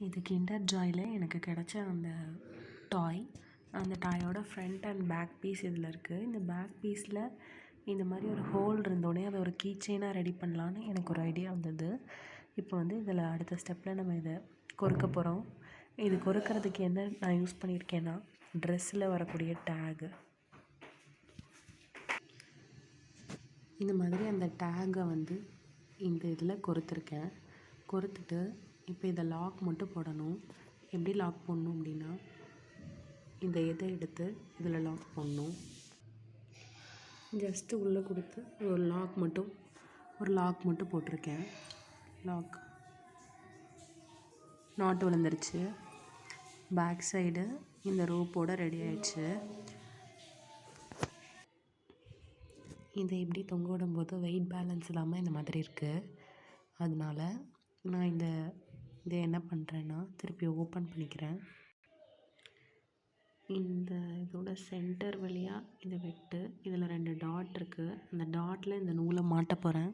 இது கிண்டர் ஜாயில் எனக்கு கிடைச்ச அந்த டாய். அந்த டாயோட ஃப்ரண்ட் அண்ட் பேக் பீஸ் இதில் இருக்குது. இந்த பேக் பீஸில் இந்த மாதிரி ஒரு ஹோல் இருந்தோடனே அதை ஒரு கீ செயினாக ரெடி பண்ணலான்னு எனக்கு ஒரு ஐடியா வந்தது. இப்போ வந்து இதில் அடுத்த ஸ்டெப்பில் நம்ம இதை கொறுக்க போகிறோம். இது கொறுக்கிறதுக்கு என்ன நான் யூஸ் பண்ணியிருக்கேன்னா, ட்ரெஸ்ஸில் வரக்கூடிய டேகு. இந்த மாதிரி அந்த டேகை வந்து இந்த இதில் கொறுத்துருக்கேன். கொறுத்துட்டு இப்போ இதை லாக் மட்டும் போடணும். எப்படி லாக் போடணும் அப்படின்னா, இந்த இதை எடுத்து இதில் லாக் போடணும். ஜஸ்ட்டு உள்ளே கொடுத்து ஒரு லாக் மட்டும் போட்டிருக்கேன். லாக் நாட்டு விழுந்துருச்சு. பேக் சைடு இந்த ரோப்போட ரெடி ஆயிடுச்சு. இதை இப்படி தொங்க விடும்போது வெயிட் பேலன்ஸ் இல்லாமல் இந்த மாதிரி இருக்குது. அதனால நான் இதை என்ன பண்ணுறேன்னா, திருப்பி ஓப்பன் பண்ணிக்கிறேன். இந்த இதோட சென்டர் வழியாக இதை விட்டு இதில் 2 டாட் இருக்குது. அந்த டாட்டில் இந்த நூலை மாட்ட போகிறேன்.